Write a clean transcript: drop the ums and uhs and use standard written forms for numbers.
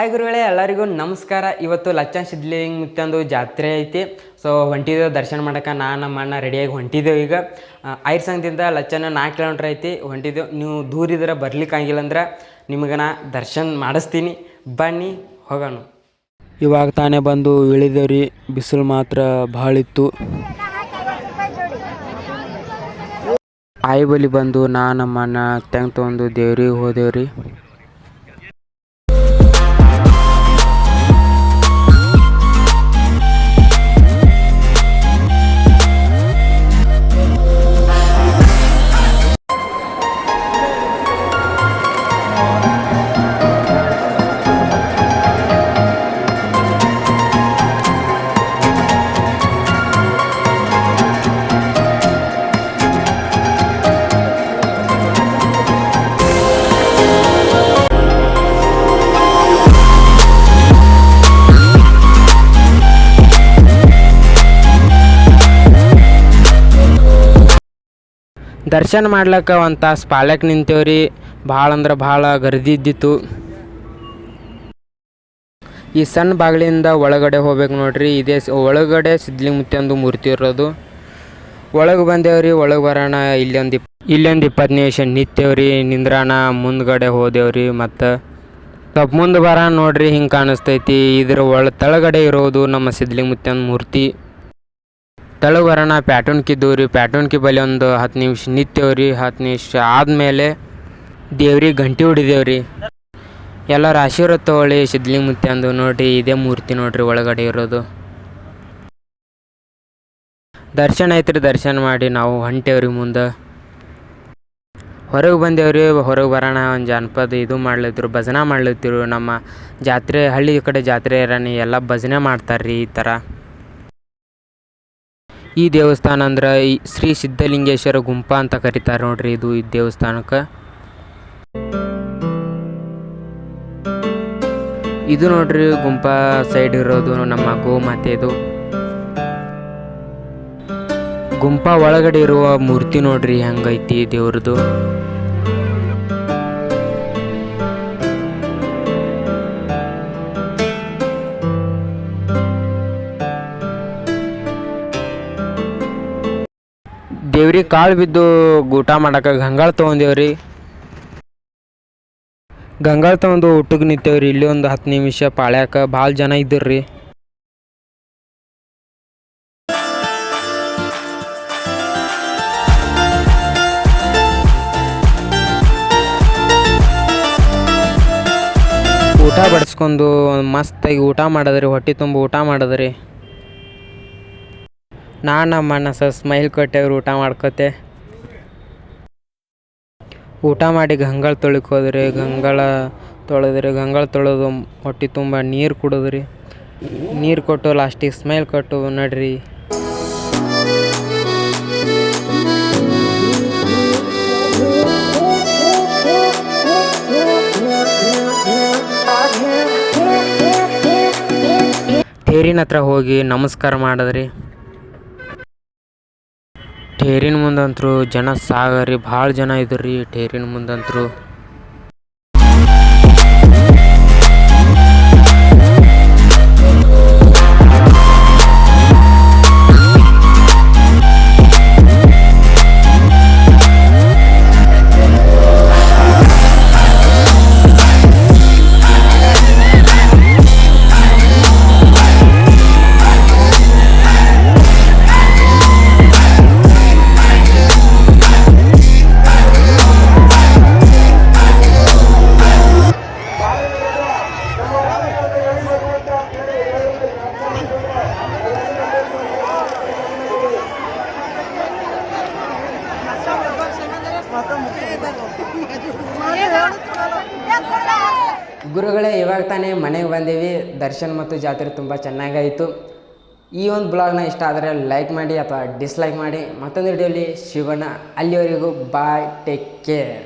Hi ಗುರುಗಳೇ, ಎಲ್ಲರಿಗೂ ನಮಸ್ಕಾರ. ಇವತ್ತು ಲಚ್ಚನ್ ಸಿದ್ಧಲಿಂಗ ಮುತ್ತಂದು ಜಾತ್ರೆ ಐತಿ. ಸೊ ಹೊಂಟಿದ್ದೇವೆ ದರ್ಶನ ಮಾಡೋಕೆ. ನಮ್ಮ ಅಣ್ಣ ರೆಡಿಯಾಗಿ ಹೊಂಟಿದ್ದೇವೆ. ಈಗ ಐರ್ ಸಂಘದಿಂದ ಲಚ್ಚನ 4 ಕಿಲೋಮೀಟ್ರ್ ಐತಿ ಹೊಂಟಿದ್ದೇವೆ. ನೀವು ದೂರ ಇದ್ರೆ ಬರ್ಲಿಕ್ಕಾಗಿಲ್ಲ ಅಂದ್ರೆ ನಿಮಗೆ ನಾ ದರ್ಶನ ಮಾಡಿಸ್ತೀನಿ, ಬನ್ನಿ ಹೋಗೋಣ. ಇವಾಗ ತಾನೇ ಬಂದು ಇಳಿದೇವ್ರಿ. ಬಿಸಿಲು ಮಾತ್ರ ಭಾಳ ಇತ್ತು. ಆಯಿ ಬಲಿ ಬಂದು ನಮ್ಮ ಅಣ್ಣ ತೆಂಗ್ ತೊಗೊಂಡು ದೇವ್ರಿಗೆ ಹೋದೇವ್ರಿ. ದರ್ಶನ ಮಾಡ್ಲಿಕ್ಕೆ ಒಂದು ತಾಸು ಪಾಳ್ಯಕ್ಕೆ ನಿಂತೇವ್ರಿ. ಭಾಳ ಅಂದ್ರೆ ಭಾಳ ಗರ್ದಿ ಇದ್ದಿತ್ತು. ಈ ಸಣ್ಣ ಬಾಗಿಲಿಂದ ಒಳಗಡೆ ಹೋಗ್ಬೇಕು ನೋಡ್ರಿ. ಇದೇ ಒಳಗಡೆ ಸಿದ್ಧಲಿಂಗ ಮುತ್ತಂದು ಮೂರ್ತಿ ಇರೋದು. ಒಳಗೆ ಬಂದೇವ್ರಿ. ಒಳಗೆ ಬರೋಣ. ಇಲ್ಲೊಂದು 20 ನಿಮಿಷ ನಿಂತೇವ್ರಿ. ನಿಂದ್ರಾಣ ಮುಂದ್ಗಡೆ ಹೋದೇವ್ರಿ. ಮತ್ತು ಸ್ವಲ್ಪ ಮುಂದೆ ಬರೋಣ ನೋಡ್ರಿ. ಹಿಂಗೆ ಕಾಣಿಸ್ತೈತಿ. ಇದ್ರ ತಳಗಡೆ ಇರೋದು ನಮ್ಮ ಸಿದ್ಧಲಿಂಗ ಮುತ್ತಂದು ಮೂರ್ತಿ. ತಳಗೆ ಬರೋಣ. ಪ್ಯಾಟೂನ್ಕಿದ್ದೆವು ರೀ. ಪ್ಯಾಟೂನ್ಕಿ ಬಳಿ ಒಂದು 10 ನಿಮಿಷ ನಿಂತೇವ್ರಿ. 10 ನಿಮಿಷ ಆದಮೇಲೆ ದೇವ್ರಿಗೆ ಗಂಟೆ ಹೊಡಿದೇವ್ರಿ. ಎಲ್ಲರ ಆಶೀರ್ವಾದ ತೊಗೊಳ್ಳಿ ಸಿದ್ಧಲಿಂಗ ಮುತ್ತಂದು. ನೋಡಿರಿ, ಇದೇ ಮೂರ್ತಿ ನೋಡ್ರಿ ಒಳಗಡೆ ಇರೋದು. ದರ್ಶನ ಐತ್ರಿ. ದರ್ಶನ ಮಾಡಿ ನಾವು ಹೊಂಟೇವ್ರಿ ಮುಂದೆ. ಹೊರಗೆ ಬಂದೇವ್ರಿ. ಹೊರಗೆ ಬರೋಣ. ಒಂದು ಜಾನಪದ ಇದು ಮಾಡ್ಲತ್ತಿರು, ಭಜನೆ ಮಾಡ್ಲತ್ತಿರು. ನಮ್ಮ ಜಾತ್ರೆ ಹಳ್ಳಿ ಕಡೆ ಜಾತ್ರೆ ಇರೋಣ ಎಲ್ಲ ಭಜನೆ ಮಾಡ್ತಾರ್ರಿ. ಈ ಥರ ಈ ದೇವಸ್ಥಾನ ಅಂದ್ರೆ ಶ್ರೀ ಸಿದ್ಧಲಿಂಗೇಶ್ವರ ಗುಂಪಾ ಅಂತ ಕರೀತಾರೆ ನೋಡ್ರಿ. ಇದು ಈ ದೇವಸ್ಥಾನಕ್ಕೆ ಇದು ನೋಡ್ರಿ ಗುಂಪಾ ಸೈಡ್ ಇರೋದು ನಮ್ಮ ಗೋಮಾತೆದು. ಗುಂಪಾ ಒಳಗಡೆ ಇರುವ ಮೂರ್ತಿ ನೋಡ್ರಿ ಹೆಂಗೈತಿ ದೇವ್ರದ್ದು. ದೇವ್ರಿಗೆ ಕಾಳು ಬಿದ್ದು ಊಟ ಮಾಡಕ್ಕೆ ಗಂಗಾಳ ತೊಗೊಂಡೇವ್ರಿ. ಗಂಗಾಳ ತೊಗೊಂಡು ಊಟಕ್ಕೆ ನಿಂತೇವ್ರಿ. ಇಲ್ಲಿ ಒಂದು 10 ನಿಮಿಷ ಪಾಳ್ಯಾಕ ಭಾಳ ಜನ ಇದ್ದಿರ್ರಿ. ಊಟ ಬಡಿಸ್ಕೊಂಡು ಮಸ್ತಾಗಿ ಊಟ ಮಾಡಿದ್ರಿ. ಹೊಟ್ಟೆ ತುಂಬ ಊಟ ಮಾಡಿದ್ರಿ. ನಮ್ಮ ಅಣ್ಣ ಸ್ಮೈಲ್ ಕೊಟ್ಟೇವ್ರಿ ಊಟ ಮಾಡ್ಕೊತೆ. ಊಟ ಮಾಡಿ ಗಂಗಾಳ ತೊಳಿಕ್ ಹೋದ್ರಿ. ಗಂಗಾಳ ತೊಳೆದು ಹೊಟ್ಟೆ ತುಂಬ ನೀರು ಕುಡಿದ್ರಿ. ನೀರು ಕೊಟ್ಟು ಲಾಸ್ಟಿಗೆ ಸ್ಮೈಲ್ ಕೊಟ್ಟು ನಡ್ರಿ. ತೇರಿನ ಹತ್ರ ಹೋಗಿ ನಮಸ್ಕಾರ ಮಾಡಿದ್ರಿ. ಟೇರಿನ ಮುಂದಂತರೂ ಜನ ಸಾಗರಿ. ಭಾಳ ಜನ ಇದ್ರಿ ಟೇರಿನ ಮುಂದಂತರೂ. ಗುರುಗಳೇ, ಇವಾಗ ತಾನೇ ಮನೆಗೆ ಬಂದೀವಿ. ದರ್ಶನ ಮತ್ತು ಜಾತ್ರೆ ತುಂಬ ಚೆನ್ನಾಗಾಯಿತು. ಈ ಒಂದು ಬ್ಲಾಗ್ನ ಇಷ್ಟ ಆದರೆ ಲೈಕ್ ಮಾಡಿ ಅಥವಾ ಡಿಸ್ಲೈಕ್ ಮಾಡಿ. ಮತ್ತೊಂದು ವಿಡಿಯೋಲಿ ಸಿಗೋಣ. ಅಲ್ಲಿವರೆಗೂ ಬಾಯ್, ಟೇಕ್ ಕೇರ್.